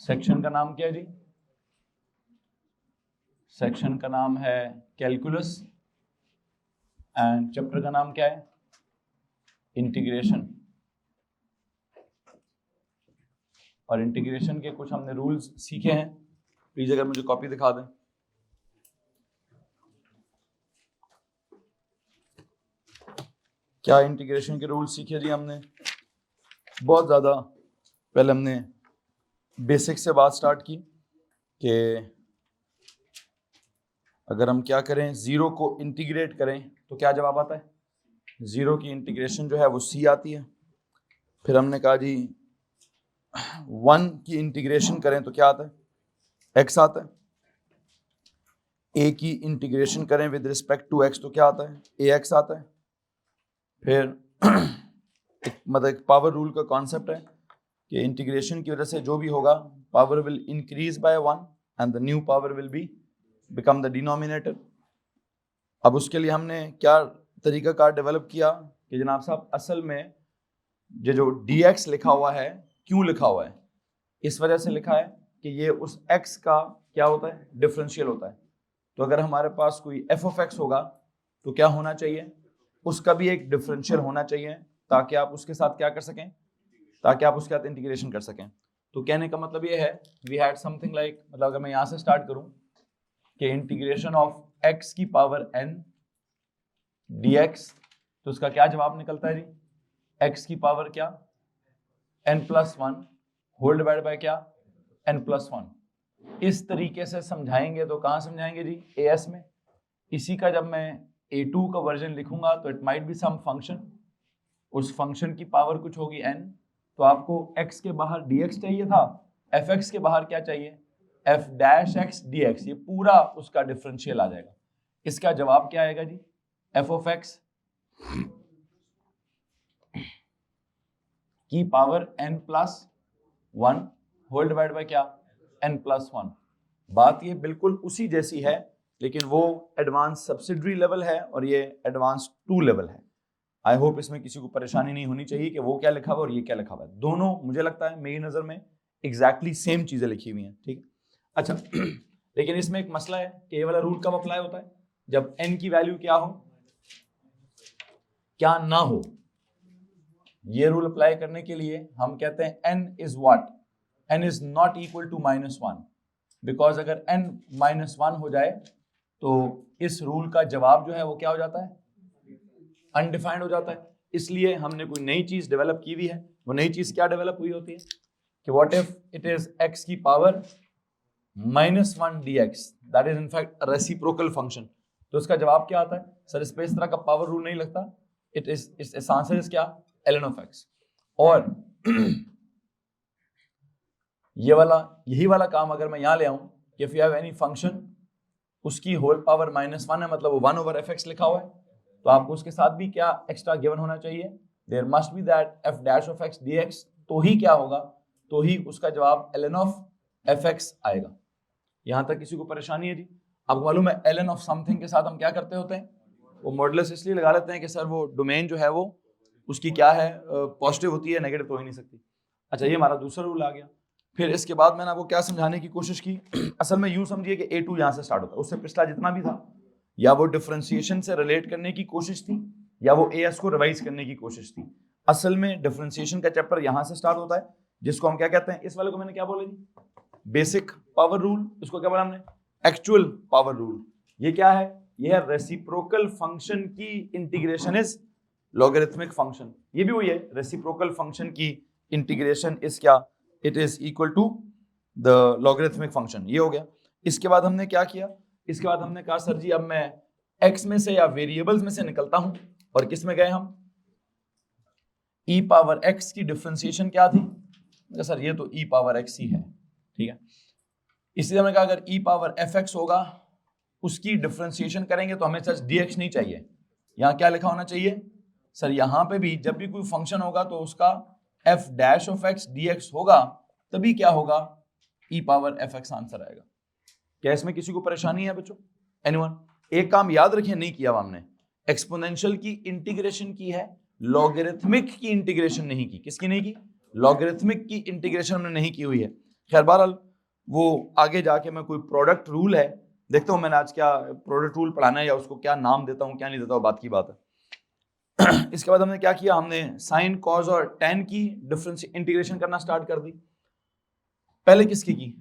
Section का नाम क्या है जी? सेक्शन का नाम है कैलकुलस एंड चैप्टर का नाम क्या है? इंटीग्रेशन। और इंटीग्रेशन के कुछ हमने रूल्स सीखे हैं। प्लीज अगर मुझे कॉपी दिखा दें। क्या इंटीग्रेशन के रूल्स सीखे जी हमने? बहुत ज़्यादा पहले हमने बेसिक से बात स्टार्ट की कि अगर हम क्या करें, ज़ीरो को इंटीग्रेट करें तो क्या जवाब आता है? ज़ीरो की इंटीग्रेशन जो है वो सी आती है। फिर हमने कहा जी 1 की इंटीग्रेशन करें तो क्या आता है? एक्स आता है। ए की इंटीग्रेशन करें विद रिस्पेक्ट टू एक्स तो क्या आता है? ए एक्स आता है। फिर एक पावर रूल का कॉन्सेप्ट है कि इंटीग्रेशन की वजह से जो भी होगा power will increase by 1 and the new power will be become the denominator. अब उसके लिए हमने क्या तरीका कार डेवलप किया कि जनाब साहब असल में ये जो dx लिखा हुआ है क्यों लिखा हुआ है? इस वजह से लिखा है कि ये उस x का क्या होता है? डिफरेंशियल होता है। तो अगर हमारे पास कोई f ऑफ x होगा तो क्या होना चाहिए? उसका भी एक डिफरेंशियल होना चाहिए ताकि आप उसके साथ क्या कर सकें, ताकि आप उसके साथ इंटीग्रेशन कर सकें। तो कहने का मतलब ये है वी हैड समथिंग लाइक, मतलब अगर मैं यहाँ से स्टार्ट करूँ कि इंटीग्रेशन ऑफ x की पावर n dx, तो उसका क्या जवाब निकलता है जी? x की पावर क्या? n+1 होल डिवाइड बाय क्या? n+1। इस तरीके से समझाएंगे तो कहाँ समझाएंगे जी? as में। इसी का जब मैं a2 का वर्जन लिखूंगा तो it might be some function, उस फंक्शन की पावर कुछ होगी n, तो आपको x के बाहर dx चाहिए था, fx के बाहर क्या चाहिए? f' dx। ये पूरा उसका डिफरेंशियल आ जाएगा। इसका जवाब क्या आएगा जी? f ऑफ x की power n+1 whole divide by क्या? n+1। बात ये बिल्कुल उसी जैसी है, लेकिन वो एडवांस सब्सिडरी लेवल है और ये एडवांस 2 लेवल है। आई होप इसमें किसी को परेशानी नहीं होनी चाहिए कि वो क्या लिखा हुआ और ये क्या लिखा हुआ है। दोनों मुझे लगता है मेरी नजर में एग्जैक्टली सेम चीजें लिखी हुई हैं, ठीक है। अच्छा लेकिन इसमें एक मसला है कि ये वाला रूल कब अप्लाई होता है? जब n की वैल्यू क्या हो, क्या ना हो। ये रूल अप्लाई करने के लिए हम कहते हैं n is what? n is not equal to -1, because अगर n -1 हो जाए तो इस रूल का जवाब जो है वो क्या हो जाता है? अनडिफाइंड हो जाता है। इसलिए हमने कोई नई चीज डेवलप की हुई है। वो नई चीज क्या डेवलप हुई होती है कि what if it is x की power -1 dx, that is in fact reciprocal function. तो इसका जवाब क्या आता है? सर इस पे इस तरह का पावर रूल नहीं लगता। इट इज इस आंसर इज क्या? ln of x। और यही वाला काम अगर मैं यहां ले आऊं कि if you have any function उसकी होल पावर -1 है, मतलब वो 1/fx लिखा हुआ है, तो आपको उसके साथ भी क्या एक्स्ट्रा गिवन होना चाहिए? There must be that f' of x dx। तो ही क्या होगा? तो ही उसका जवाब ln of fx आएगा। यहां तक किसी को परेशानी है जी? आपको मालूम है ln of समथिंग के साथ हम क्या करते होते हैं? वो मॉडुलस इसलिए लगा लेते हैं कि सर वो डोमेन जो है वो उसकी क्या है, पॉजिटिव होती है, नेगेटिव तो हो ही नहीं सकती। अच्छा ये हमारा दूसरा रूल आ गया। फिर इसके बाद मैंने आपको क्या समझाने की कोशिश की, असल में यूं समझिए कि A2 यहां से स्टार्ट होता है, उससे पिछला जितना भी था या वो डिफरेंशिएशन से रिलेट करने की कोशिश थी या वो AS को रिवाइज करने की कोशिश थी। असल में डिफरेंशिएशन का चैप्टर यहां से स्टार्ट होता है, जिसको हम क्या कहते हैं? इस वाले को मैंने क्या बोला जी? Basic power rule. इसको क्या बोला हमने? Actual power rule. ये क्या है? ये है रेसिप्रोकल फंक्शन की इंटीग्रेशन इज लॉगरिथमिक फंक्शन। ये भी वही है, रेसिप्रोकल फंक्शन की इंटीग्रेशन इज क्या? It is equal to the logarithmic function. ये हो गया। इसके बाद हमने क्या किया? इसके बाद हमने कहा सर जी अब मैं x में से या वेरिएबल्स में से निकलता हूं और किस में गए हम? e पावर x की डिफरेंशिएशन क्या थी? सर ये तो e पावर x ही है, ठीक है। इसलिए हमने कहा अगर e पावर fx होगा उसकी डिफरेंशिएशन करेंगे तो हमें सच dx नहीं चाहिए। यहां क्या लिखा होना चाहिए? सर यहां पे भी जब भी कोई फंक्शन होगा तो उसका f' of x dx होगा, तभी क्या होगा? e पावर fx आंसर आएगा। क्या इसमें किसी को परेशानी है बच्चों? एनीवन? एक काम याद रखें नहीं किया हमने, एक्सपोनेंशियल की इंटीग्रेशन की है, लॉगरिथमिक की इंटीग्रेशन नहीं की। किसकी नहीं की? लॉगरिथमिक की इंटीग्रेशन हमने नहीं की हुई है। खैर बहरहाल वो आगे जाके मैं कोई प्रोडक्ट रूल है देखता हूँ, मैंने आज क्या प्रोडक्ट रूल पढ़ाना है या उसको क्या नाम देता हूँ क्या नहीं देता हूँ, बात की बात है। इसके बाद हमने क्या किया, हमने साइन कॉज और टेन की डिफरेंस इंटीग्रेशन करना स्टार्ट कर दी। पहले किसकी की,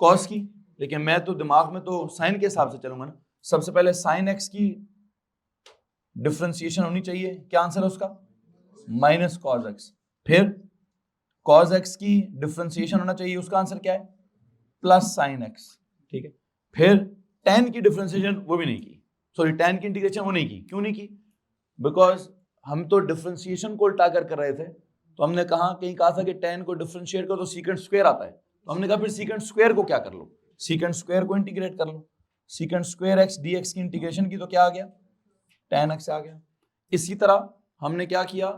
कॉस की, लेकिन मैं तो दिमाग में तो साइन के हिसाब से चलूंगा ना। सबसे पहले साइन एक्स की डिफरेंशिएशन होनी चाहिए, क्या आंसर है उसका, माइनस कॉस एक्स। फिर कॉस एक्स की डिफरेंशिएशन होना चाहिए, उसका आंसर क्या है, प्लस साइन एक्स, ठीक है। फिर टेन की डिफरेंशिएशन वो भी नहीं की, सॉरी टेन की इंटीग्रेशन वो नहीं की, क्यों नहीं की, बिकॉज हम तो डिफरेंशिएशन को उल्टा कर रहे थे। तो हमने कहीं कहा था कि टेन को डिफरेंशिएट करो तो सीकेंट स्क्वायर आता है, तो हमने कहा फिर सीकेंट स्क्वायर को क्या कर लो, सीकेंट स्क्वायर को इंटीग्रेट कर लो। Secant square x d x की इंटीग्रेशन की तो क्या आ गया, tan x आ गया। इसी तरह हमने क्या किया,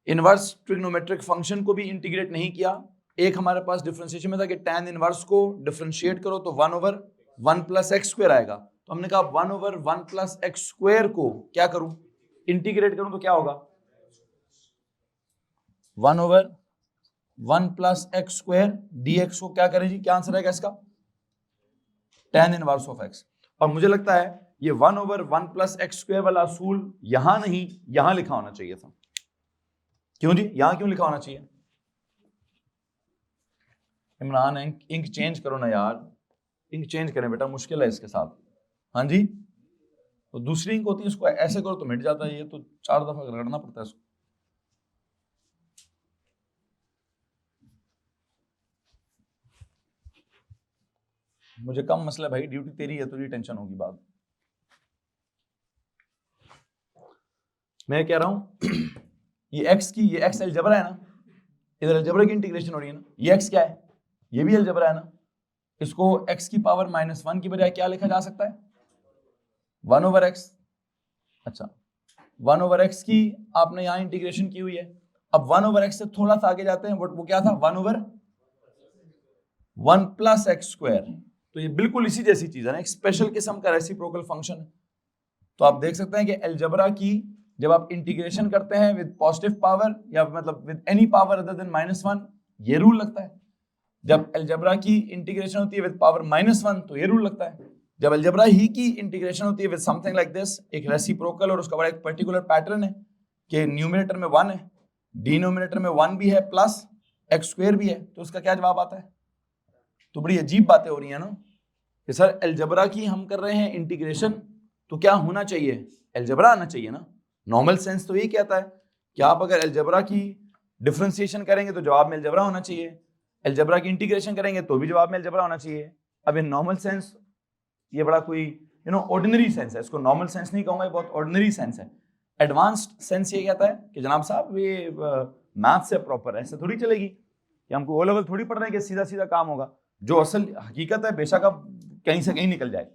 इनवर्स ट्रिग्नोमेट्रिक फंक्शन को भी इंटीग्रेट नहीं किया। एक हमारे पास डिफरेंशिएशन में था कि tan इनवर्स को डिफरेंशिएट करो तो 1/1 प्लस एक्स स्क्वायर आएगा, तो हमने कहा 1/1 प्लस एक्स स्क्वायर को क्या करूं, इंटीग्रेट करूं तो क्या होगा, 1/1 प्लस एक्स स्क्वायर dx को क्या करें जी, क्या आंसर आएगा इसका, tan इनवर्स ऑफ x। और मुझे लगता है ये 1/1 प्लस एक्स स्क्वायर वाला असूल यहां नहीं यहां लिखा होना चाहिए था। क्यों जी, यहां क्यों लिखा होना चाहिए, इमरान इंक चेंज करो ना यार, इंक चेंज करें बेटा, मुश्किल है इसके साथ। हाँ जी, तो दूसरी इंक होती है उसको ऐसे करो तो मिट जाता है, ये तो 4 दफा रगड़ना पड़ता है इसको। मुझे कम मसला भाई, ड्यूटी तेरी है, तुझे टेंशन होगी बाद। मैं कह रहा हूं ये एक्स की, ये एक्स अलजबरा है ना, इधर अलजबरा की इंटीग्रेशन हो रही है ना, ये एक्स क्या है, ये भी अलजबरा है ना, इसको x की पावर -1 की बजाय क्या लिखा जा सकता है, 1/x। अच्छा 1/x की आपने यहां इंटीग्रेशन की हुई है, अब 1/x से थोड़ा सा आगे जाते हैं, वो क्या था, 1/1 प्लस एक्स स्क्वायर। तो ये बिल्कुल इसी जैसी चीज है ना, एक स्पेशल किस्म का रेसिप्रोकल फंक्शन है। तो आप देख सकते हैं कि अलजबरा की जब आप इंटीग्रेशन करते हैं विद पॉजिटिव पावर या मतलब with any power other than -1, ये रूल लगता है। जब अलजबरा की इंटीग्रेशन होती है विद पावर -1 तो ये रूल लगता है। जब अलजबरा ही की इंटीग्रेशन होती है विद समथिंग लाइक दिस, एक रेसिप्रोकल और उसका बड़ा एक पर्टिकुलर पैटर्न है कि न्यूमरेटर में 1 है, डिनोमिनेटर में 1 भी है प्लस एक्स स्क्वायर भी है, तो उसका क्या जवाब आता है। तो बड़ी अजीब बातें हो रही है ना कि सर अलजबरा की हम कर रहे हैं इंटीग्रेशन, तो क्या होना चाहिए, अलजबरा आना चाहिए ना। नॉर्मल सेंस तो यही कहता है कि आप अगर अलजबरा की डिफरेंशिएशन करेंगे तो जवाब में अलजबरा होना चाहिए, अलजबरा की इंटीग्रेशन करेंगे तो भी जवाब में अलजबरा होना चाहिए। अब इन नॉर्मल सेंस ये बड़ा कोई ऑर्डिनरी सेंस है, इसको नॉर्मल सेंस नहीं कहूंगा, ये बहुत ऑर्डिनरी सेंस है। एडवांस्ड सेंस ये कहता है कि जनाब साहब ये मैथ से प्रॉपर ऐसे थोड़ी चलेगी कि हमको ओ लेवल थोड़ी पढ़ रहे हैं कि सीधा सीधा काम होगा। जो असल हकीकत है बेशक अब कहीं से कहीं निकल जाए,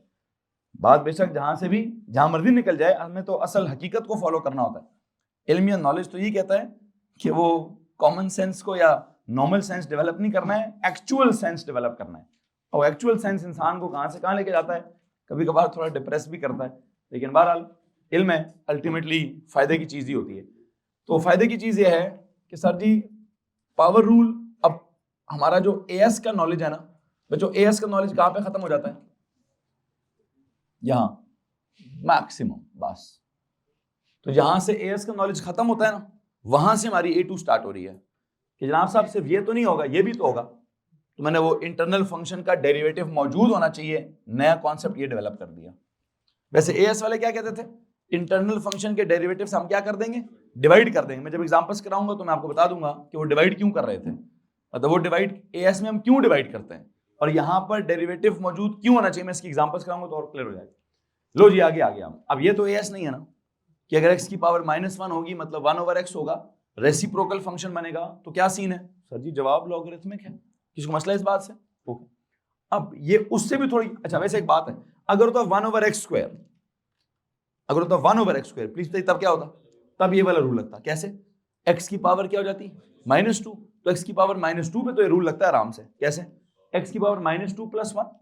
बात बेशक जहां से भी जहां मर्जी निकल जाए, हमें तो असल हकीकत को फॉलो करना होता है। इल्म या नॉलेज तो ये कहता है कि वो कॉमन सेंस को या नॉर्मल सेंस डेवलप नहीं करना है, एक्चुअल सेंस डेवलप करना है। और एक्चुअल सेंस इंसान को कहां से कहां लेके जाता है, कभी कभार थोड़ा डिप्रेस भी करता है, लेकिन बहरहाल इल्म है, अल्टीमेटली फायदे की चीज ही होती है। तो फायदे की चीज ये है कि सर जी पावर रूल, अब हमारा जो एएस का नॉलेज है ना बच्चों, एएस का नॉलेज कहां पे खत्म हो जाता है, यहां मैक्सिमम बस। तो जहां से एएस का नॉलेज खत्म होता है ना, वहां से हमारी A2 स्टार्ट हो रही है कि जनाब साहब सिर्फ ये तो नहीं होगा, ये भी तो होगा। तो मैंने वो इंटरनल फंक्शन का डेरिवेटिव मौजूद होना चाहिए, नया कॉन्सेप्ट ये डेवलप कर दिया। वैसे एएस वाले क्या कहते थे, इंटरनल फंक्शन के डेरिवेटिव से हम क्या कर देंगे, डिवाइड कर देंगे। मैं जब एग्जांपल्स कराऊंगा तो मैं आपको बता दूंगा कि वो डिवाइड क्यों कर रहे थे, मतलब वो डिवाइड एएस में हम क्यों डिवाइड करते हैं और यहां पर डेरिवेटिव मौजूद क्यों होना चाहिए। मैं इसकी एग्जांपल्स कराऊंगा तो और क्लियर हो जाएगा। लो जी आगे आ गया हम। अब ये तो एएस नहीं है ना कि अगर x की पावर -1 होगी मतलब 1/x होगा, रेसिप्रोकल फंक्शन बनेगा, तो क्या सीन है सर जी, जवाब लॉगरिथमिक है। किसको मसला इस बात से, ओके। अब ये उससे भी थोड़ी, अच्छा वैसे एक बात है, अगर तो 1/x स्क्वायर, अगर तो 1/x स्क्वायर प्लीज बताइए तब क्या होता, तब ये वाला रूल लगता। कैसे, x की पावर क्या हो जाती -2, तो x की पावर -2 पे तो ये रूल लगता है आराम से। कैसे, x की पावर -2 + 1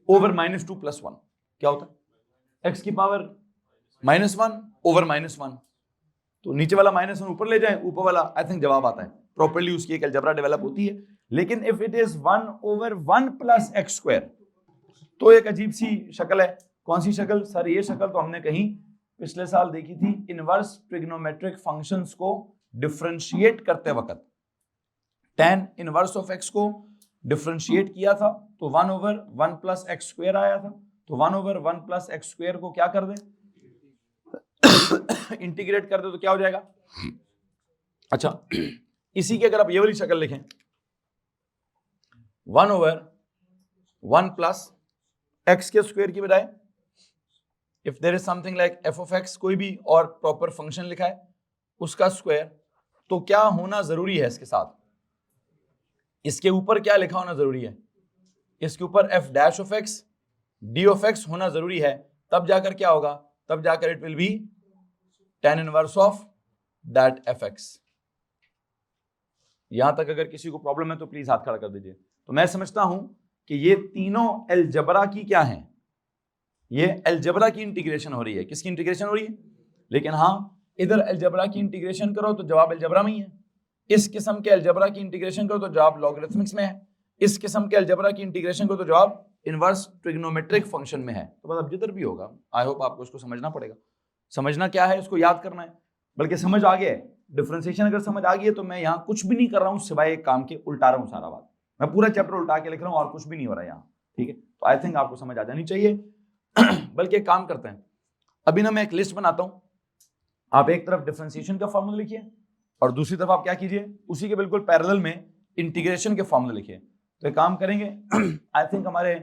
ओवर -2 + 1 क्या होता है, x की पावर -1 ओवर -1, तो नीचे वाला -1 ऊपर ले जाए, ऊपर वाला आई थिंक जवाब आता है प्रॉपर्ली, उसकी एक अलजबरा डेवलप होती है। लेकिन if it is 1/1 plus x square तो एक अजीब सी शक्ल है। कौन सी शक्ल सर? ये शक्ल तो हमने कहीं पिछले साल देखी थी, इनवर्स ट्रिग्नोमेट्रिक फंक्शंस को डिफरेंशिएट करते वक्त tan इनवर्स ऑफ x को डिफरेंशिएट किया था तो 1/1 प्लस एक्स स्क्वायर आया था। तो 1/1 प्लस एक्स स्क्वायर को क्या कर दे, इंटीग्रेट कर दे तो क्या हो जाएगा? अच्छा, इसी की अगर आप ये वाली शक्ल लिखें 1/1 प्लस एक्स के स्क्वायर की बजाय if there is something like f of x, कोई भी और प्रॉपर फंक्शन लिखा है उसका स्क्वायर, तो क्या होना जरूरी है इसके साथ? इसके ऊपर क्या लिखा होना जरूरी है? इसके ऊपर f dash of x d of x होना जरूरी है, तब जाकर क्या होगा? तब जाकर it will B tan inverse of that fx। यहां तक अगर किसी को प्रॉब्लम है तो प्लीज हाथ खड़ा कर दीजिए। तो मैं समझता हूं कि ये तीनों अलजबरा की क्या है, ये अलजबरा की इंटीग्रेशन हो रही है। किसकी इंटीग्रेशन हो रही है? लेकिन हाँ, इधर अलजबरा की इंटीग्रेशन करो तो जवाब अलजबरा में ही है, इस किस्म के अलजबरा की इंटीग्रेशन करो तो जवाब लॉगरिथमिक्स में है, इस किस्म के अलजबरा की इंटीग्रेशन करो तो जवाब इनवर्स ट्रिग्नोमेट्रिक फंक्शन में है। तो मतलब जिधर भी होगा आई होप आपको इसको समझना पड़ेगा। समझना क्या है, इसको याद करना है, बल्कि समझ आ गया है, डिफरेंशिएशन अगर समझ आ गई है तो मैं यहाँ कुछ भी नहीं कर रहा हूँ सिवाय एक काम के, उल्टा रहा हूँ सारा बात। मैं पूरा चैप्टर उल्टा के लिख रहा हूँ और कुछ भी नहीं हो रहा है यहाँ, ठीक है? तो आई थिंक आपको समझ आ जानी चाहिए। बल्कि एक काम करते हैं, अभी ना मैं एक लिस्ट बनाता हूँ, आप एक तरफ डिफरेंशिएशन का फॉर्मूला लिखिए और दूसरी तरफ आप क्या कीजिए, उसी के बिल्कुल पैरेलल में इंटीग्रेशन के फॉर्मूला लिखिए। तो एक काम करेंगे, आई थिंक हमारे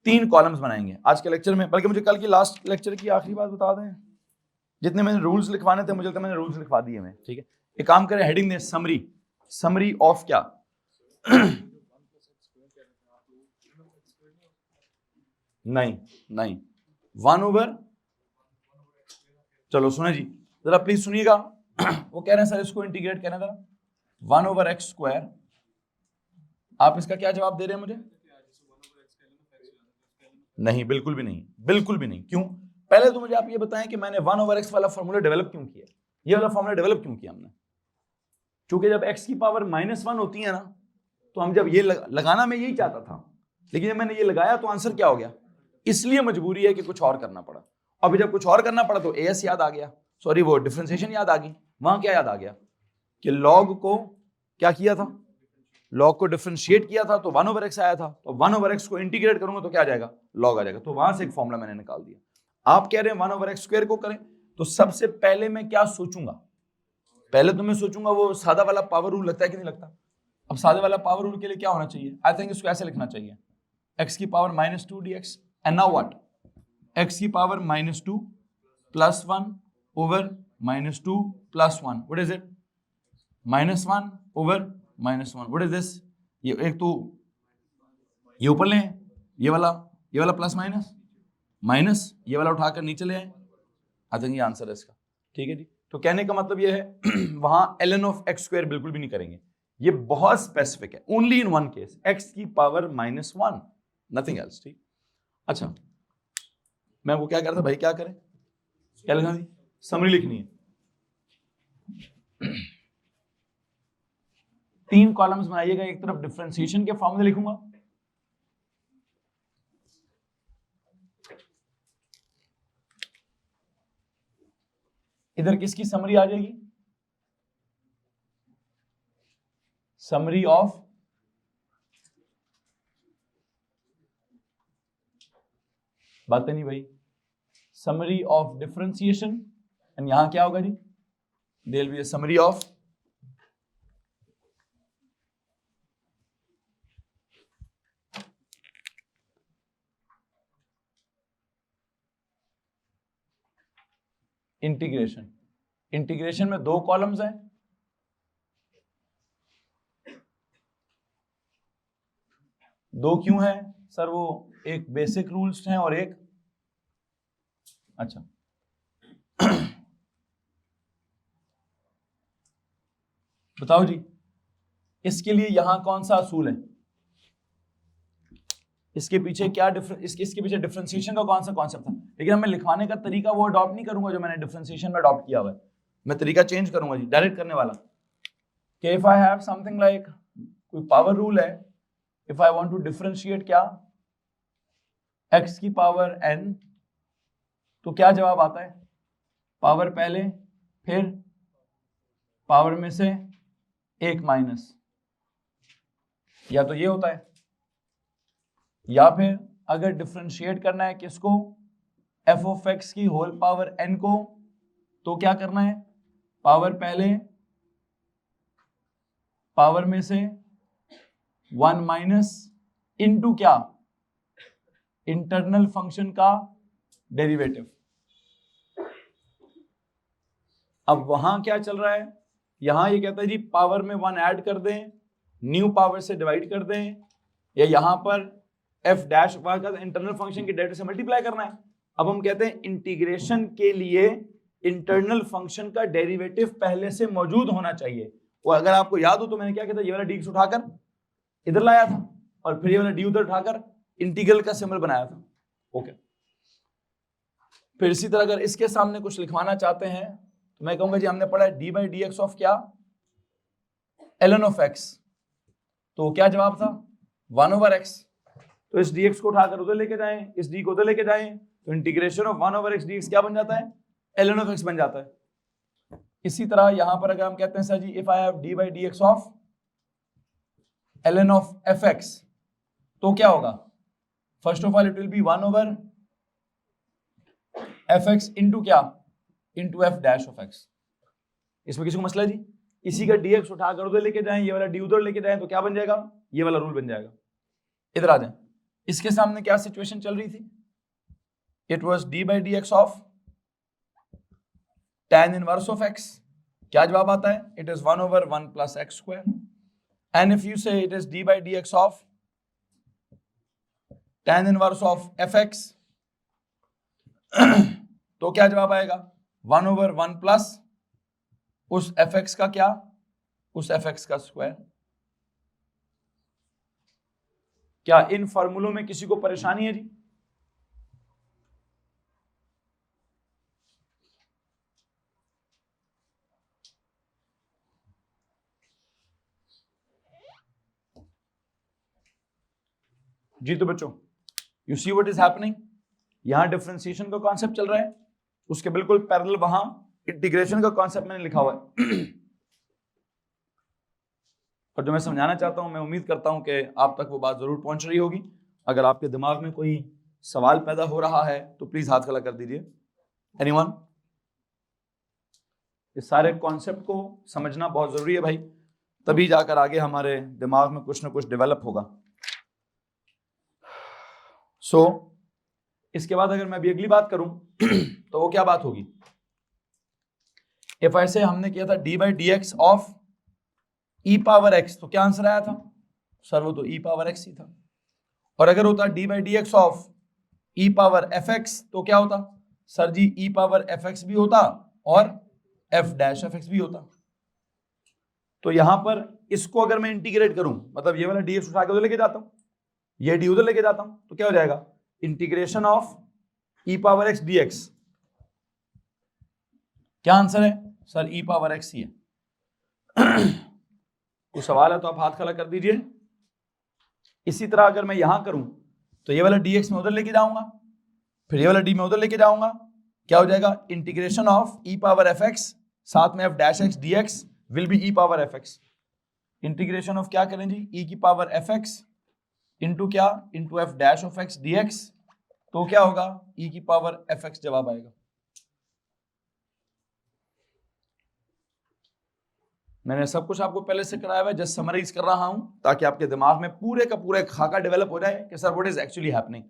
3 कॉलम्स बनाएंगे आज के लेक्चर में, बल्कि मुझे कल की लास्ट लेक्चर की आखिरी बात बता दें, जितने मैंने रूल्स लिखवाने थे मुझे तो मैंने रूल्स लिखवा दिए मैं, ठीक है? एक काम करें, हेडिंग दें समरी ऑफ क्या नहीं 1/, चलो सुने जी जरा प्लीज सुनिएगा, वो कह रहे हैं सर इसको इंटीग्रेट करना था 1/x स्क्वायर, आप इसका क्या जवाब दे रहे हैं मुझे? नहीं, बिल्कुल भी नहीं, बिल्कुल भी नहीं। क्यों? पहले तो मुझे आप ये बताएं कि मैंने 1/x वाला फॉर्मूला डेवलप क्यों किया, ये वाला फॉर्मूला डेवलप क्यों किया हमने? क्योंकि जब x की पावर -1 होती है ना, तो हम जब ये लगाना मैं यही चाहता था, लेकिन जब मैंने ये लगाया तो आंसर क्या हो गया, इसलिए मजबूरी है कि कुछ और करना पड़ा। अभी जब कुछ और करना पड़ा तो as याद आ गया, सॉरी वो डिफरेंशिएशन याद आ गई। वहां क्या याद आ गया कि log को क्या किया था, log को डिफरेंशिएट किया था तो 1/x आया था, तो 1/x को इंटीग्रेट करूंगा तो क्या आ जाएगा, log आ जाएगा। तो वहां से एक फॉर्मूला मैंने निकाल दिया। आप कह रहे हैं 1/x स्क्वायर को करें, तो सबसे पहले मैं क्या सोचूंगा, पहले तो मैं सोचूंगा वो सादा वाला पावर रूल लगता है कि नहीं लगता। अब सादे वाला पावर रूल के लिए क्या होना चाहिए, आई थिंक इसको ऐसे लिखना चाहिए, x की power -2 dx and now what, x की power -2 + 1 over -2 + 1, what is it, -1 over -1, what is this, ये एक तो ये ऊपर ले, ये वाला प्लस माइनस ये वाला उठाकर नीचे ले आए, आई थिंक ये आंसर है इसका, ठीक है जी। तो कहने का मतलब ये है वहां ln ऑफ x स्क्वायर बिल्कुल भी नहीं करेंगे, ये बहुत स्पेसिफिक है, only in one case, x की पावर -1, नथिंग एल्स, ठीक। अच्छा, मैं वो क्या करता भाई, क्या करें, क्या लिखना थी, समरी लिखनी है। 3 कॉलम्स बनाइएगा, एक तरफ डिफरेंशिएशन के फॉर्मूले लिखूंगा, इधर किसकी समरी आ जाएगी, समरी ऑफ बातें नहीं भाई, समरी ऑफ डिफरेंशिएशन, एंड यहां क्या होगा जी, there will be a summary of integration. Integration में 2 कॉलम्स हैं, दो क्यों है सर, वो एक बेसिक रूल्स हैं और एक, अच्छा बताओ जी, इसके लिए यहां कौन सा असूल है, इसके पीछे क्या इसके पीछे डिफरेंशिएशन का कौन सा कॉन्सेप्ट था, लेकिन मैं लिखवाने का तरीका वो अडॉप्ट नहीं करूंगा जो मैंने डिफरेंशिएशन में अडॉप्ट किया हुआ है, मैं तरीका चेंज करूंगा जी, डायरेक्ट करने वाला, कि if I have something like कोई पावर रूल है, if I want to differentiate क्या x की पावर n, तो क्या जवाब आता है? पावर पहले फिर पावर में से एक माइनस, या तो ये होता है, या फिर अगर डिफरेंशिएट करना है किसको, एफ ऑफ एक्स की होल पावर n को, तो क्या करना है? पावर पहले पावर में से 1 माइनस इनटू क्या, इंटरनल फंक्शन का डेरिवेटिव। अब वहां क्या चल रहा है, यहां ये कहता है जी पावर में 1 ऐड कर दें, न्यू पावर से डिवाइड कर दें, या यहां पर एफ डैश का इंटरनल फंक्शन के डेरिवेटिव से मल्टीप्लाई करना है। अब हम कहते हैं इंटीग्रेशन के लिए इंटरनल फंक्शन का डेरिवेटिव पहले से मौजूद होना चाहिए। और अगर आपको याद हो तो मैंने क्या किया था, ये वाला डी उठाकर इधर लाया था और फिर ये वाला डी उधर उठाकर इंटीग्रल का सिंबल बनाया था। ओके, फिर इसी तरह अगर इसके सामने कुछ लिखवाना चाहते हैं तो मैं कहूंगा जी हमने पढ़ा है d by d x of क्या, ln ऑफ एक्स, तो क्या जवाब था 1 ओवर एक्स। तो इस dx को उठाकर उधर लेके जाएं, इस d को उधर लेके जाएं, तो integration of 1 over x dx क्या बन जाता है, ln ऑफ एक्स बन जाता है। इसी तरह यहां पर अगर हम कहते हैं sir ji if I have d by d x of ln of fx, तो क्या होगा, first of all it will be 1 over fx into क्या, into f dash of x. इसमें किसी को मसला है जी, इसी का dx उठाकर उधर लेके जाएं, ये वाला d उधर लेके जाएं, तो क्या बन जाएगा, ये वाला रूल बन जाएगा। इधर आ जाएं, इसके सामने क्या सिचुएशन चल रही थी, it was d by d x of tan inverse of x, क्या जवाब आता है, it is 1 over 1 plus x square. And if you say it is d by d x of tan inverse of fx, तो क्या जवाब आएगा, 1 over 1 plus उस fx का क्या, उस fx का स्क्वायर। क्या इन फॉर्मूलों में किसी को परेशानी है जी? जी तो बच्चों, you see what is happening, यहां डिफरेंशिएशन का कॉन्सेप्ट चल रहा है, उसके बिल्कुल पैरेलल वहां इंटीग्रेशन का कॉन्सेप्ट मैंने लिखा हुआ है। और जो मैं समझाना चाहता हूं, मैं उम्मीद करता हूं कि आप तक वो बात जरूर पहुंच रही होगी। अगर आपके दिमाग में कोई सवाल पैदा हो रहा है तो प्लीज हाथ खड़ा कर दीजिए। एनीवन? इस सारे कॉन्सेप्ट को समझना बहुत जरूरी है भाई, तभी जाकर आगे हमारे दिमाग में कुछ ना कुछ डेवलप होगा। सो इसके बाद अगर मैं अभी अगली बात करूं तो वो क्या बात होगी, इफ ऐसे हमने किया था D by d x of E power x, तो क्या आंसर आया था सर, वो तो ई पावर एक्स ही था। और अगर होता D by d x of E power F x, तो क्या होता सर जी, ई पावर एफ एक्स भी होता और एफ डैश एफ एक्स भी होता। तो यहां पर इसको अगर मैं इंटीग्रेट करूं, मतलब ये वाला डी एक्स उठा के उधर लेके जाता हूं, ये डी उधर लेके जाता हूं, तो क्या हो जाएगा, integration of E power x d x. क्या आंसर है सर, ई पावर एक्स ही है। कुछ सवाल है तो आप हाथ खड़ा कर दीजिए। इसी तरह अगर मैं यहां करूं तो ये वाला dx में उधर लेके जाऊंगा, फिर ये वाला d में उधर लेके जाऊंगा, क्या हो जाएगा, integration of e power F x, साथ में f dash x d x will be e power F x. Integration of क्या करें जी, e की पावर एफ एक्स इंटू क्या, into f dash of x d x, तो क्या होगा, e की पावर एफ एक्स जवाब आएगा। मैंने सब कुछ आपको पहले से कराया हुआ है, जस्ट समराइज कर रहा हूं ताकि आपके दिमाग में पूरे का पूरा खाका डेवलप हो जाए कि sir what is actually happening.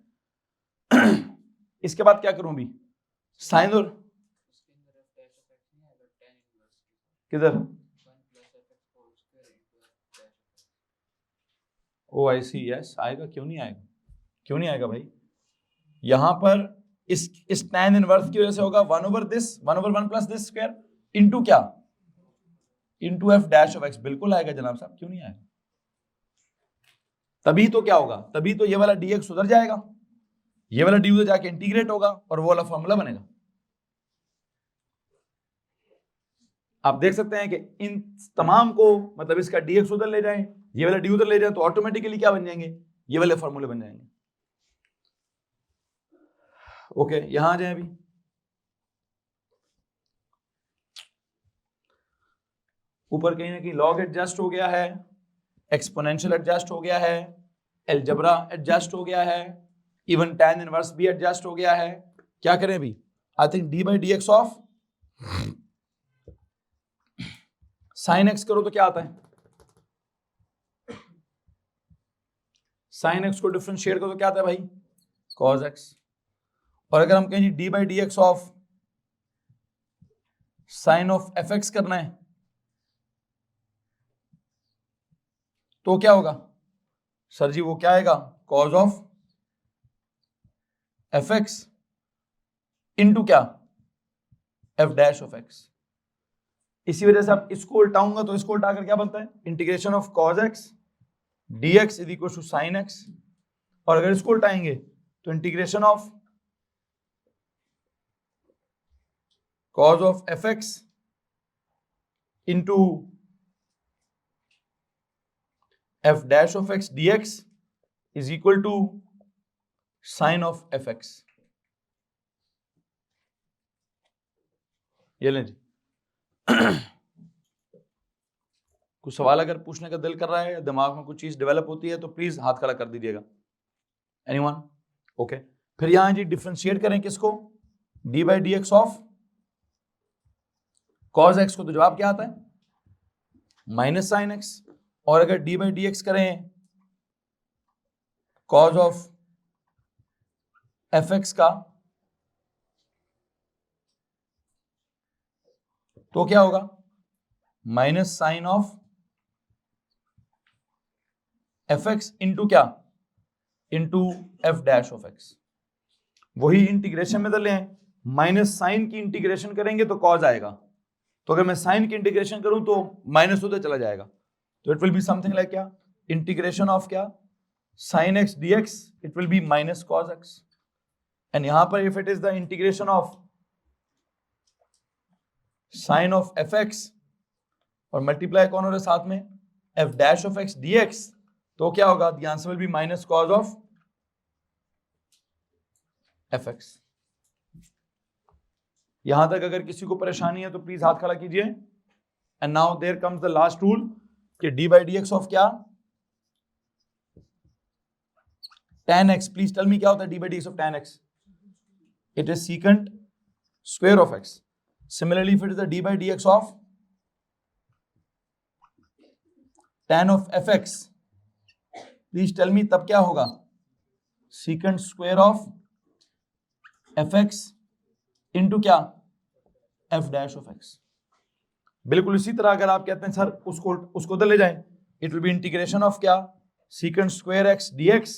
इसके बाद क्या करूं अभी, साइन और किधर, ओ आई सी, यस आएगा, क्यों नहीं आएगा, क्यों नहीं आएगा भाई। यहां पर इस tan इनवर्स की वजह से होगा 1 over this, 1 over 1 plus this square into क्या, into f dash of x. बिल्कुल आएगा जनाब साहब, क्यों नहीं आएगा। तभी तो क्या होगा, तभी तो ये वाला dx उधर जाएगा, ये वाला डी उधर जाके इंटीग्रेट होगा और वो वाला फॉर्मूला बनेगा। आप देख सकते हैं कि इन तमाम को, मतलब इसका dx उधर ले जाएं, ये वाला डी उधर ले जाए तो ऑटोमेटिकली क्या बन जाएंगे, ये वाले फॉर्मूले बन जाएंगे। ओके, यहां आ जाए अभी। ऊपर कहीं ना कहीं लॉग एडजस्ट हो गया है, एक्सपोनेंशियल एडजस्ट हो गया है, अलजेब्रा एडजस्ट हो गया है, इवन tan इनवर्स भी एडजस्ट हो गया है। क्या करें अभी? I think D by d x of sine x करो तो क्या आता है? साइन एक्स को डिफरेंशिएट करो तो क्या आता है भाई? Cos x. और अगर हम कहें D by d x of sine of f x करना है तो क्या होगा सर जी? वो क्या आएगा? Cos of f x into क्या? F dash of x. इसी वजह से आप इसको उल्टाऊंगा तो इसको उल्टाकर क्या बनता है? Integration of cos x d x is equal to sine x. और अगर इसको उल्टाएंगे तो integration of cos of f x into f dash of x d x is equal to sine of f x. ये लें जी। कुछ सवाल अगर पूछने का दिल कर रहा है या दिमाग में कुछ चीज डेवलप होती है तो प्लीज हाथ खड़ा कर दीजिएगा। एनीवन? ओके, फिर यहां जी डिफरेंशिएट करें किसको? D by d x of cos x को, तो जवाब क्या आता है? Minus sine x. और अगर डी बाई डी एक्स करें कॉज ऑफ एफ एक्स का तो क्या होगा? Minus sine of f x into क्या? Into f dash of x. वही इंटीग्रेशन में ले आए, माइनस साइन की इंटीग्रेशन करेंगे तो कॉज आएगा, तो अगर मैं साइन की इंटीग्रेशन करूं तो माइनस उधर चला जाएगा, तो it will B something like क्या? इंटीग्रेशन ऑफ क्या? Sine x d x, it will B minus cos x. And यहां पर if it is the integration of sine of f x और मल्टीप्लाई कौन हो रहा है साथ में? F dash of x d x, तो क्या होगा? The answer will be minus cos of f x. यहां तक अगर किसी को परेशानी है तो प्लीज हाथ खड़ा कीजिए। And now there comes the last rule कि d by d x of क्या? tan x। Please tell me क्या होता है d by d x of tan x? इट इज secant square of x. Similarly, if it is the d by dx of tan of fx, please tell me तब क्या होगा? secant square of fx into क्या? f dash of x. बिल्कुल इसी तरह अगर आप कहते हैं सर उसको उधर ले जाएं, it will be integration of क्या? secant square x dx,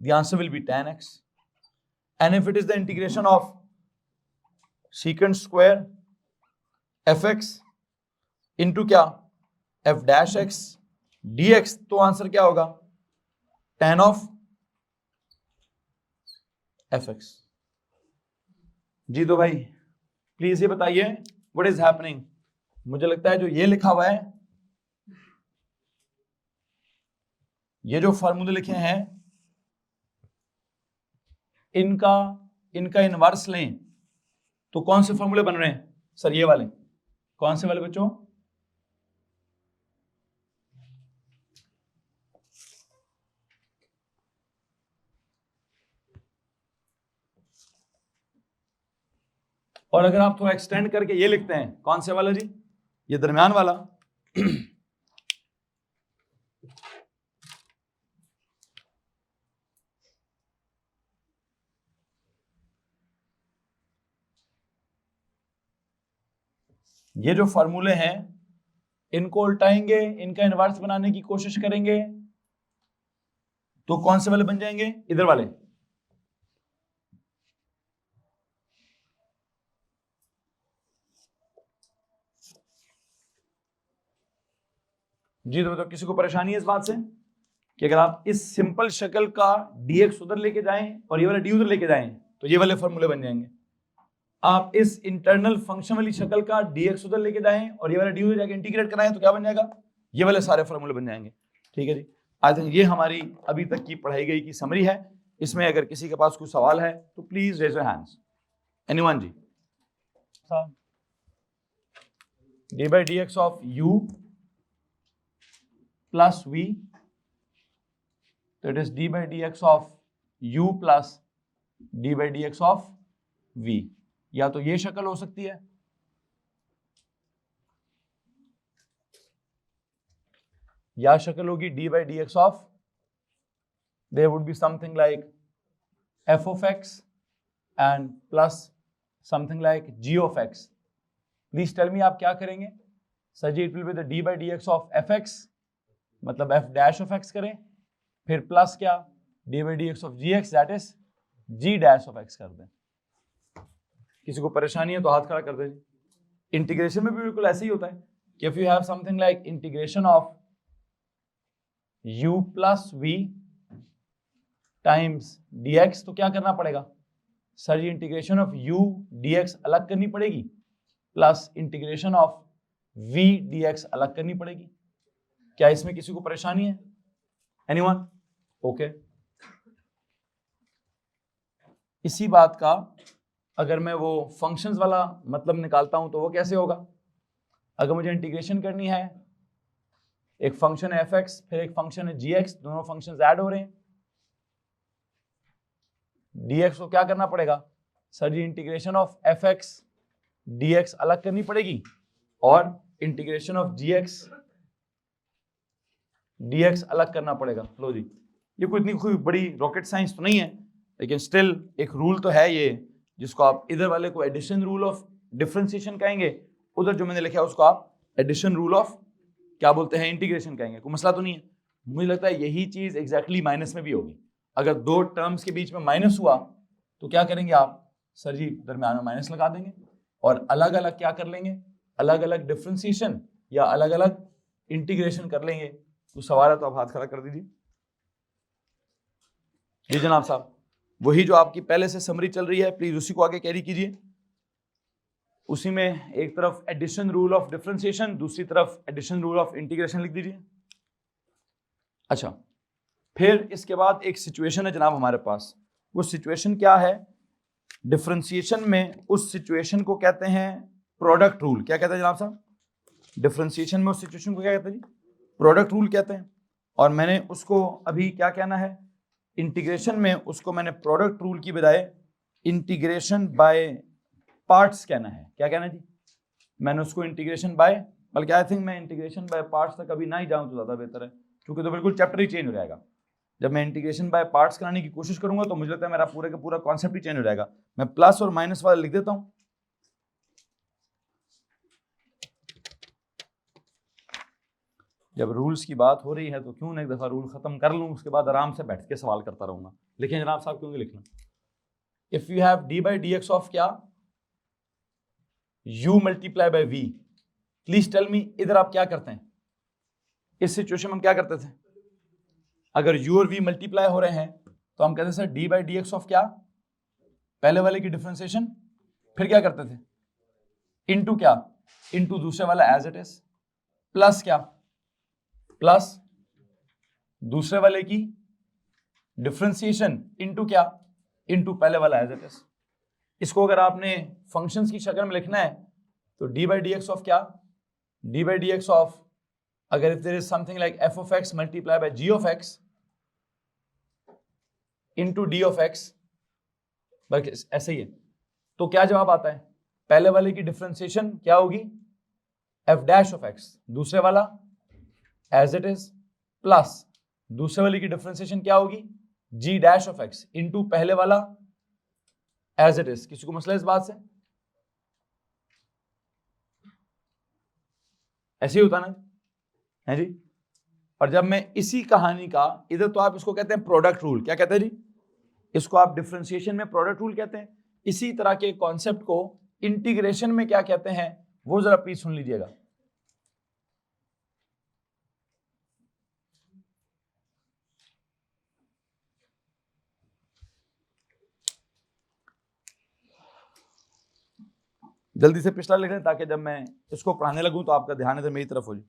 the answer will be tan x. And if it is the integration of secant square fx into क्या? f dash x dx, तो answer क्या होगा? tan of fx। जी तो भाई please ये बताइए what is happening. मुझे लगता है जो ये लिखा हुआ है, ये जो फॉर्मूले लिखे हैं इनका इनवर्स लें तो कौन से फॉर्मूले बन रहे हैं सर? ये वाले। कौन से वाले बच्चों? और अगर आप थोड़ा एक्सटेंड करके ये लिखते हैं, कौन से वाला जी? ये दरमियान वाला। ये जो फॉर्मूले हैं इनको उल्टाएंगे, इनका इनवर्स बनाने की कोशिश करेंगे तो कौन से वाले बन जाएंगे? इधर वाले। जी तो किसी को परेशानी है इस बात से कि अगर आप इस सिंपल शक्ल का dx उधर लेके जाएं और ये वाला d उधर लेके जाएं तो ये वाले फॉर्मूले बन जाएंगे। आप इस इंटरनल फंक्शन वाली शक्ल का dx उधर लेके जाएं और ये वाला d उधर जाके इंटीग्रेट कराएं तो क्या बन जाएगा? ये वाले सारे फॉर्मूले बन जाएंगे। ठीक है जी, आई थिंक ये हमारी अभी तक की पढ़ाई गई की समरी है। इसमें अगर किसी के पास कोई सवाल है तो please raise your hands. Anyone जी? D by d x of u plus v, तो it is d by d x of u plus d by d x of v. या तो ये शक्ल हो सकती है, या शक्ल होगी d by d x of, there would be something like f of x and plus something like g of x. Please tell me आप क्या करेंगे? सर जी it will be the d by d x of f x, मतलब f dash of x करें, फिर plus क्या d by d x of g x, that is g dash of x कर दें। किसी को परेशानी है तो हाथ खड़ा कर दें। इंटीग्रेशन में भी बिल्कुल ऐसे ही होता है कि if you have something like integration of u plus v times dx, तो क्या करना पड़ेगा? सर जी इंटीग्रेशन ऑफ u dx अलग करनी पड़ेगी, plus integration of v dx अलग करनी पड़ेगी। क्या इसमें किसी को परेशानी है? एनीवन? ओके। इसी बात का अगर मैं वो फंक्शंस वाला मतलब निकालता हूं तो वो कैसे होगा? अगर मुझे इंटीग्रेशन करनी है, एक फंक्शन है fx, फिर एक फंक्शन है gx, दोनों फंक्शंस ऐड हो रहे हैं, dx को क्या करना पड़ेगा? सर जी इंटीग्रेशन ऑफ fx dx अलग करनी पड़ेगी और इंटीग्रेशन ऑफ gx dx अलग करना पड़ेगा। लो जी, ये कोई इतनी कोई बड़ी रॉकेट साइंस तो नहीं है, लेकिन स्टिल एक रूल तो है ये, जिसको आप इधर वाले को एडिशन रूल ऑफ डिफरेंशिएशन कहेंगे, उधर जो मैंने लिखा है उसको आप एडिशन रूल ऑफ क्या बोलते हैं, इंटीग्रेशन कहेंगे। कोई मसला तो नहीं है। मुझे लगता है यही चीज एग्जैक्टली माइनस में भी होगी। अगर दो टर्म्स के बीच में माइनस हुआ तो क्या करेंगे आप? सर जी दरम्यान में माइनस लगा देंगे और अलग अलग क्या कर लेंगे? अलग अलग डिफरेंशिएशन या अलग अलग इंटीग्रेशन कर लेंगे। तो सवाल है तो आप हाथ खड़ा कर दीजिए। जी जनाब साहब, वही जो आपकी पहले से समरी चल रही है, प्लीज उसी को आगे कैरी कीजिए। उसी में एक तरफ एडिशन रूल ऑफ डिफरेंशिएशन, दूसरी तरफ एडिशन रूल ऑफ इंटीग्रेशन लिख दीजिए। अच्छा, फिर इसके बाद एक सिचुएशन है जनाब हमारे पास। वो सिचुएशन क्या है? डिफरेंशिएशन में उस सिचुएशन को कहते हैं प्रोडक्ट रूल। क्या कहते हैं जनाब साहब? डिफरेंशिएशन में उस सिचुएशन को क्या कहते हैं जी? प्रोडक्ट रूल कहते हैं। और मैंने उसको अभी क्या कहना है, इंटीग्रेशन में उसको मैंने प्रोडक्ट रूल की बजाय इंटीग्रेशन बाय पार्ट्स कहना है। क्या कहना है जी? मैंने उसको इंटीग्रेशन बाय, बल्कि आई थिंक मैं इंटीग्रेशन बाय पार्ट्स तक अभी ना ही जाऊं तो ज्यादा बेहतर है, क्योंकि तो बिल्कुल चैप्टर ही चेंज हो जाएगा। जब मैं इंटीग्रेशन बाय पार्ट्स कराने की कोशिश करूंगा तो मुझे लगता है मेरा पूरे का पूरा कॉन्सेप्ट ही चेंज हो जाएगा। मैं प्लस और माइनस वाला लिख देता हूं। जब रूल्स की बात हो रही है तो क्यों ना एक दफा रूल खत्म कर लूं, उसके बाद आराम से बैठ के सवाल करता रहूंगा। लिखें जनाब साहब, क्योंकि लिखना, if you have d by d x of क्या, u multiply by v। Please tell me इधर आप क्या करते हैं? इस सिचुएशन में हम क्या करते थे? अगर u और v मल्टीप्लाई हो रहे हैं तो हम कहते थे sir d by d x of क्या, पहले वाले की डिफरेंशिएशन, फिर क्या करते थे? इनटू क्या, इनटू दूसरे वाला एज इट इज, प्लस क्या, प्लस दूसरे वाले की डिफरेंशिएशन इनटू क्या, इनटू पहले वाला एज इट इज। इसको अगर आपने फंक्शंस की शक्ल में लिखना है तो d by d x of क्या, d by d x of, अगर if there is something like f of x multiply by g of x into d of x, बल्कि ऐसे ही है, तो क्या जवाब आता है? पहले वाले की डिफरेंशिएशन क्या होगी? एफ डैश ऑफ एक्स, दूसरे वाला एज इट इज, प्लस दूसरे वाले की डिफरेंशिएशन क्या होगी? जी डैश ऑफ एक्स इनटू पहले वाला एज इट इज। किसी को मसला इस बात से? ऐसे ही होता ना है जी। और जब मैं इसी कहानी का इधर, तो आप इसको कहते हैं प्रोडक्ट रूल। क्या कहते हैं जी? इसको आप डिफरेंशिएशन में प्रोडक्ट रूल कहते हैं। इसी तरह के कॉन्सेप्ट को इंटीग्रेशन में क्या कहते हैं वो जरा प्लीज सुन लीजिएगा। जल्दी से पिछला लिख लें ताकि जब मैं इसको पढ़ाने लगूं तो आपका ध्यान इधर मेरी तरफ हो जाए।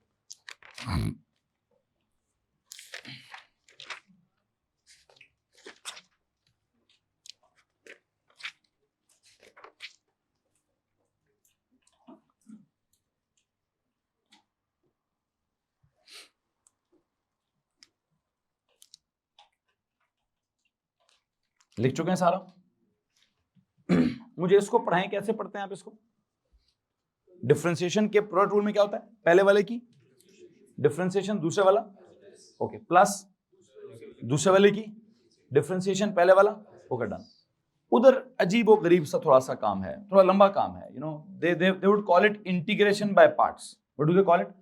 लिख चुके हैं सारा। मुझे इसको पढ़ाएं, कैसे पढ़ते हैं आप इसको? डिफरेंशिएशन के प्रोडक्ट रूल में क्या होता है? पहले वाले की डिफरेंशिएशन दूसरे वाला, ओके, प्लस दूसरे वाले की डिफरेंशिएशन पहले वाला, ओके डन। उधर अजीब और गरीब सा थोड़ा सा काम है, थोड़ा लंबा काम है, you know, they would call it integration by parts. What do they call it?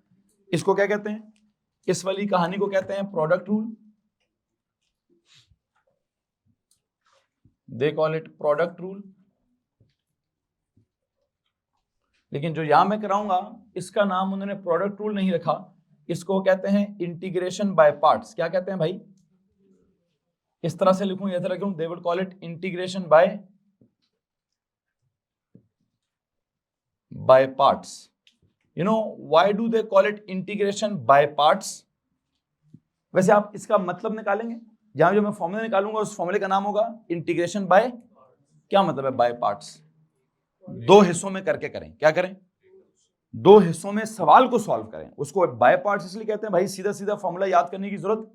इसको क्या कहते हैं? इस वाली कहानी को कहते हैं product rule. They call it product rule. लेकिन जो यहां मैं कराऊंगा इसका नाम उन्होंने प्रोडक्ट रूल नहीं रखा, इसको कहते हैं इंटीग्रेशन बाय पार्ट्स। क्या कहते हैं भाई? इस तरह से लिखूं, इस तरह लिखूं, they would call it integration by parts. You know why do they call it integration by parts? वैसे आप इसका मतलब निकालेंगे, जहां जो मैं फॉर्मूला निकालूंगा उस फॉर्मूले का नाम होगा इंटीग्रेशन बाय, क्या मतलब है बाय पार्ट्स? दो हिस्सों में करके करें। क्या करें? दो हिस्सों में सवाल को सॉल्व करें, उसको बाय पार्ट्स इसलिए कहते हैं भाई सीधा सीधा फॉर्मूला याद करने की जरूरत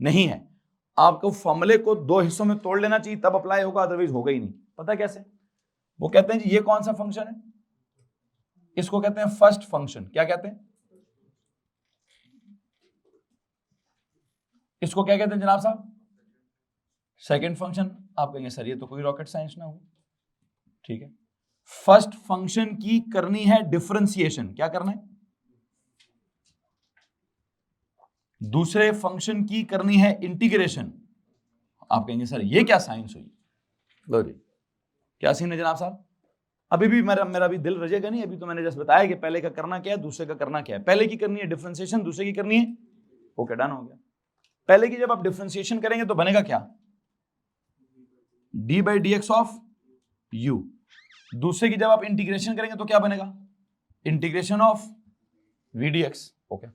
नहीं है, आपको फॉर्मूले को दो हिस्सों में तोड़ लेना चाहिए, तब अप्लाई होगा, अदरवाइज होगा ही नहीं। पता कैसे? वो कहते हैं जी ये कौन सा फंक्शन है, इसको कहते हैं फर्स्ट फंक्शन। क्या कहते हैं इसको? क्या कहते हैं जनाब साहब? Second function. आप कहेंगे सर ये तो कोई रॉकेट साइंस ना हो, ठीक है। फर्स्ट फंक्शन की करनी है डिफरेंशिएशन। क्या करना है? दूसरे फंक्शन की करनी है इंटीग्रेशन। आप कहेंगे सर ये क्या साइंस हुई? लो जी, क्या सीन है जनाब साहब? अभी भी मेरा भी दिल रजेगा नहीं, अभी तो मैंने जस्ट बताया कि पहले का करना क्या है, दूसरे का करना क्या है। पहले की करनी है डिफरेंशिएशन, दूसरे की करनी है, ओके डन हो गया। पहले की जब आप डिफरेंशिएशन करेंगे तो बनेगा क्या? D by d x of u. दूसरे की जब आप इंटीग्रेशन करेंगे तो क्या बनेगा? Integration of v d x, okay.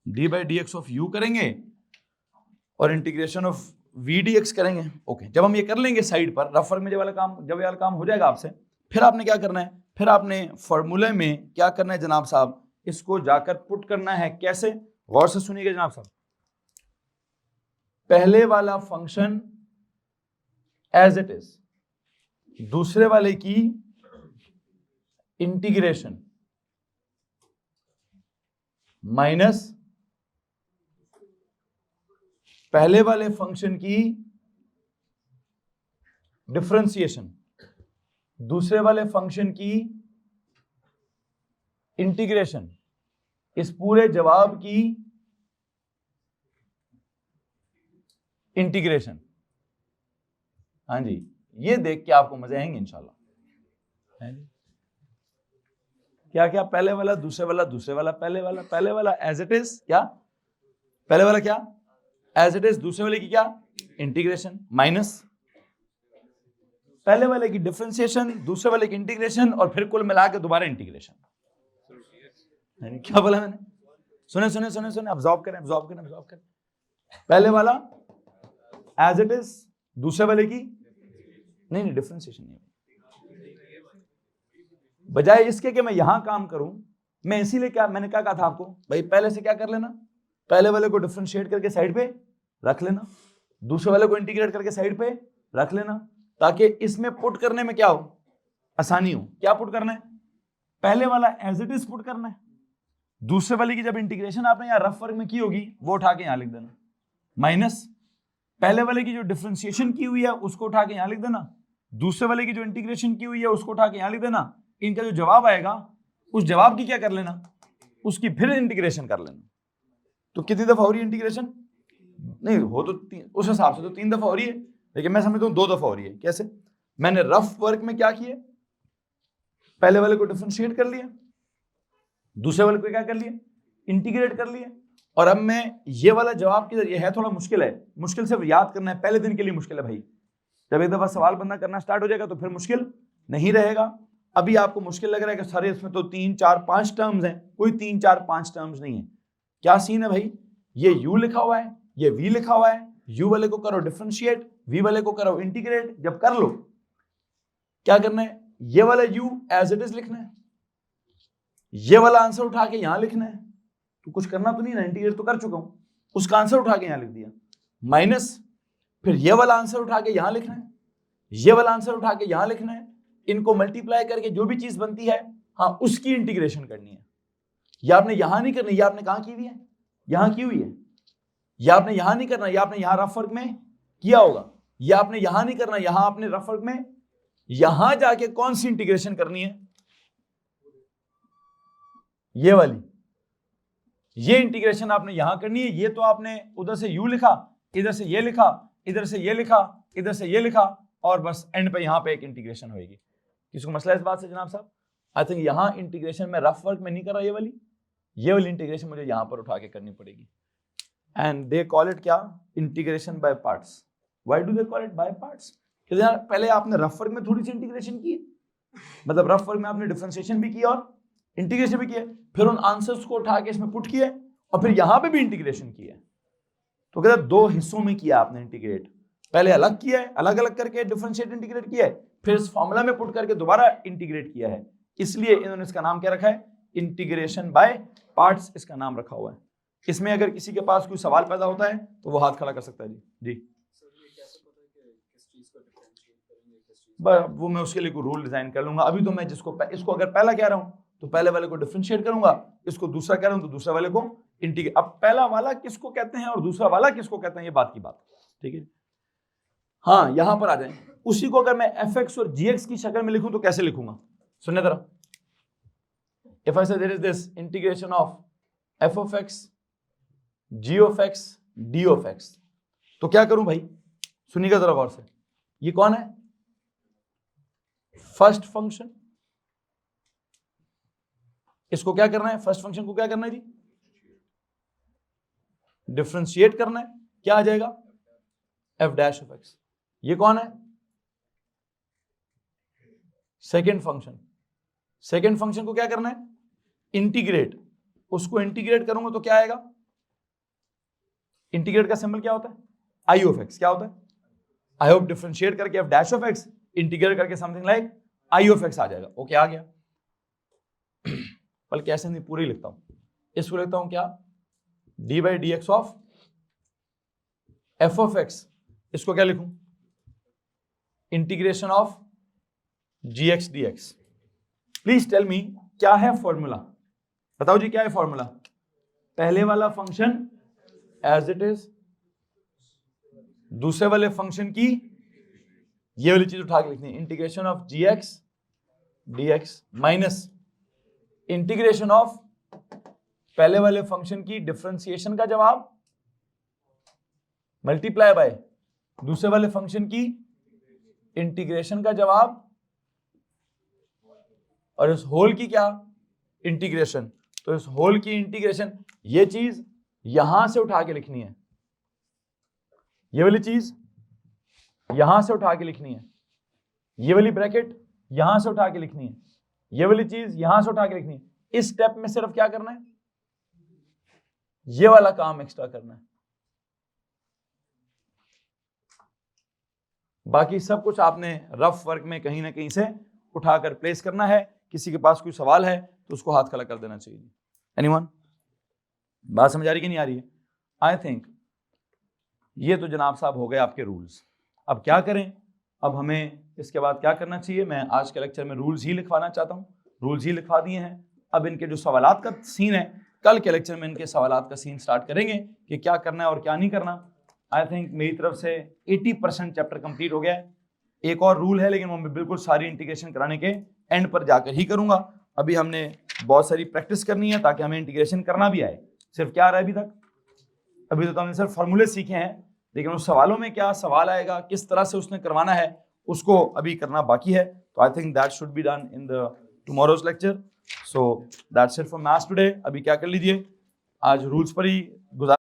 D by d x of u करेंगे और integration of v d x करेंगे, ओके। जब हम ये कर लेंगे साइड पर, रफ वर्क में जब ये वाला काम हो जाएगा आपसे, फिर आपने क्या करना है? फिर आपने फॉर्मूले में क्या करना है जनाब साहब? इसको जाकर पुट करना है। कैसे? गौर से सुनिएगा जनाब साहब। पहले वाला फंक्शन एज इट इज, दूसरे वाले की इंटीग्रेशन माइनस पहले वाले फंक्शन की डिफरेंशिएशन, दूसरे वाले फंक्शन की इंटीग्रेशन, इस पूरे जवाब की इंटीग्रेशन। हाँ जी, ये देख के आपको मजे आएंगे इंशाल्लाह। क्या क्या? पहले वाला, दूसरे वाला, दूसरे वाला, पहले वाला एज इट इज, क्या पहले वाला क्या एज इट इज, दूसरे वाले की क्या इंटीग्रेशन, माइनस पहले वाले की डिफरेंशिएशन, दूसरे वाले की इंटीग्रेशन, और फिर कुल मिला के दोबारा इंटीग्रेशन। क्या बोला मैंने? सुने सुने सुने सुने, ऑब्जर्व करें, ऑब्जर्व करें, ऑब्जर्व करें। पहले वाला एज इट इज, दूसरे वाले की नहीं डिफरेंशिएशन नहीं। बजाय इसके कि मैं यहां काम करूं, मैं इसीलिए क्या मैंने क्या कहा था आपको, भाई पहले से क्या कर लेना, पहले वाले को डिफरेंशिएट करके साइड पे रख लेना, दूसरे वाले को इंटीग्रेट करके साइड पे रख लेना, ताकि इसमें पुट करने में क्या हो, आसानी हो। क्या पुट करना है? पहले वाला एज इट इज पुट करना है, दूसरे वाले की जब इंटीग्रेशन आपने यहां रफ वर्क में की होगी वो उठा के यहां लिख देना, माइनस पहले वाले की जो डिफरेंशिएशन की हुई है उसको उठा के यहां लिख देना, दूसरे वाले की जो इंटीग्रेशन की हुई है उसको उठा के यहां लिख देना। इनका जो जवाब आएगा उस जवाब की क्या कर लेना, उसकी फिर इंटीग्रेशन कर लेना। तो कितनी दफा हो रही है इंटीग्रेशन? नहीं हो तो उस हिसाब से तो 3 दफा हो रही है, लेकिन मैं समझता हूं 2 दफा हो रही है। कैसे? मैंने रफ वर्क में क्या किया, पहले वाले को डिफरेंशिएट कर लिया, दूसरे वाले को क्या कर लिया, इंटीग्रेट कर लिया, और अब मैं ये वाला जवाब किधर, ये है थोड़ा मुश्किल है, मुश्किल सिर्फ याद करना है, पहले दिन के लिए मुश्किल है भाई। जब एक दफा सवाल बंदा करना स्टार्ट हो जाएगा तो फिर मुश्किल नहीं रहेगा। अभी आपको मुश्किल लग रहा है कि सारे इसमें तो 3 4 5 टर्म्स हैं, कोई 3 4 5 टर्म्स नहीं है। क्या सीन है भाई, ये u लिखा हुआ है, ये v लिखा हुआ है, u वाले को करो डिफरेंशिएट, v वाले को करो इंटीग्रेट। जब कर लो क्या करना है, ये वाला u एज इट इज लिखना है, ये वाला आंसर उठा के यहां लिखना है, तो कुछ करना तो नहीं ना, इंटीग्रेट तो कर चुका हूं, उसका आंसर उठा के यहां लिख दिया, माइनस फिर ये वाला आंसर उठा के यहां लिखना है, ये वाला आंसर उठा के यहां लिखना है, इनको मल्टीप्लाई करके जो भी चीज बनती है हाँ उसकी इंटीग्रेशन करनी है। ये आपने यहां नहीं करनी, ये आपने कहां की हुई है, यहां की हुई है। ये आपने यहां नहीं करना, ये आपने यहां रफ वर्क में किया होगा। ये आपने यहां नहीं करना, यहां आपने रफ वर्क में यहां जाके कौन सी इंटीग्रेशन करनी है, ये वाली, ये इंटीग्रेशन आपने यहां करनी है। ये तो आपने उधर से यू लिखा, इधर से ये लिखा, इधर से ये लिखा, इधर से ये लिखा, और बस एंड पे यहां पे एक इंटीग्रेशन होगी। किसी को मसला इस बात से जनाब साहब? आई थिंक यहां इंटीग्रेशन में रफ वर्क में नहीं कर रहा, ये वाली इंटीग्रेशन मुझे यहां पर उठा के करनी पड़ेगी। एंड दे कॉल इट क्या, integration by parts. Why do they call it by parts? क्योंकि पहले आपने रफ वर्क में थोड़ी सी इंटीग्रेशन की है, मतलब रफ वर्क में आपने डिफरेंशिएशन भी किया और इंटीग्रेशन भी किया, फिर उन आंसर्स को उठा के इसमें पुट किया और फिर यहां पे भी इंटीग्रेशन किया। तो कहते हैं दो हिस्सों में किया आपने इंटीग्रेट, पहले अलग किया है, अलग अलग करके डिफरेंशिएट इंटीग्रेट किया है, फिर इस फॉर्मूला में पुट करके दोबारा इंटीग्रेट किया है। इसलिए इन्होंने इसका नाम क्या रखा है, इंटीग्रेशन बाय पार्ट्स इसका नाम रखा हुआ है। इसमें अगर किसी के पास कोई सवाल पैदा होता है तो वो हाथ खड़ा कर सकता है। जी वो मैं उसके लिए कोई रूल डिजाइन कर लूंगा। अभी तो मैं इसको अगर पहला कह रहा हूं तो पहले वाले को डिफरेंशिएट करूंगा, इसको दूसरा कह रहा हूं तो दूसरे वाले को इंटीग्रेट। अब पहला वाला किसको कहते हैं और दूसरा वाला किसको कहते हैं, ये बात की बात, ठीक है। हाँ यहां पर आ जाए, उसी को अगर मैं fx और gx की शक्ल में लिखूं तो कैसे लिखूंगा, सुनने जरा। If I say there is this integration of f of x, g of x, d of x, तो क्या करूं भाई, सुनिएगा जरा गौर से। ये कौन है, फर्स्ट फंक्शन। इसको क्या करना है, फर्स्ट फंक्शन को क्या करना है जी, डिफरेंशिएट करना है। क्या आ जाएगा, f डैश ऑफ x। ये कौन है, सेकेंड फंक्शन। सेकेंड फंक्शन को क्या करना है, इंटीग्रेट। उसको इंटीग्रेट करूंगा तो क्या आएगा, इंटीग्रेट का सिंबल क्या होता है, i ऑफ x। क्या होता है, आई होप डिफरेंशिएट करके f dash of x integrate करके something like i of x आ जाएगा। ओके आ गया। बल्कि ऐसे नहीं, पूरी लिखता हूं, इसको लिखता हूं क्या, d by d x of f of x। इसको क्या लिखूं, integration of gx dx। Please tell me क्या है फॉर्मूला, बताओ जी क्या है फॉर्मूला। पहले वाला फंक्शन एज इट इज, दूसरे वाले फंक्शन की ये वाली चीज उठा के लिखनी है, integration of gx dx minus integration of पहले वाले फंक्शन की डिफरेंशिएशन का जवाब मल्टीप्लाई बाय दूसरे वाले फंक्शन की इंटीग्रेशन का जवाब, और इस होल की क्या, इंटीग्रेशन। तो इस होल की इंटीग्रेशन, ये चीज यहां से उठा के लिखनी है, ये वाली चीज यहां से उठा के लिखनी है, ये वाली ब्रैकेट यहां से उठा के लिखनी है, ये वाली चीज यहां से उठा के लिखनी है। इस स्टेप में सिर्फ क्या करना है, ये वाला काम एक्स्ट्रा करना है, बाकी सब कुछ आपने रफ वर्क में कहीं ना कहीं से उठाकर प्लेस करना है। किसी के पास कोई सवाल है तो उसको हाथ खड़ा कर देना चाहिए। एनीवन, बात समझ आ रही कि नहीं आ रही है? आई थिंक ये तो जनाब साहब हो गए आपके रूल्स। अब क्या करें, अब हमें इसके बाद क्या करना चाहिए, मैं आज के लेक्चर में रूल्स ही लिखवाना चाहता हूँ, रूल्स ही लिखवा दिए हैं। अब इनके जो सवालात का सीन है, कल के लेक्चर में इनके सवालात का सीन स्टार्ट करेंगे कि क्या करना है और क्या नहीं करना। आई थिंक मेरी तरफ से 80% चैप्टर कंप्लीट हो गया है। एक और रूल है लेकिन वो मैं बिल्कुल सारी इंटीग्रेशन कराने के एंड पर जाकर ही करूंगा। अभी हमने बहुत सारी प्रैक्टिस करनी है ताकि हमें इंटीग्रेशन करना भी आए। सिर्फ क्या आ रहा है अभी तक, अभी तो हमने सिर्फ फॉर्मूले सीखे हैं, लेकिन उस सवालों में क्या सवाल आएगा, किस तरह से उसने करवाना है, उसको अभी करना बाकी है। तो I think that should be done in the tomorrow's lecture. So that's it for maths today. अभी क्या कर लीजिए, आज रूल्स पर ही गुजार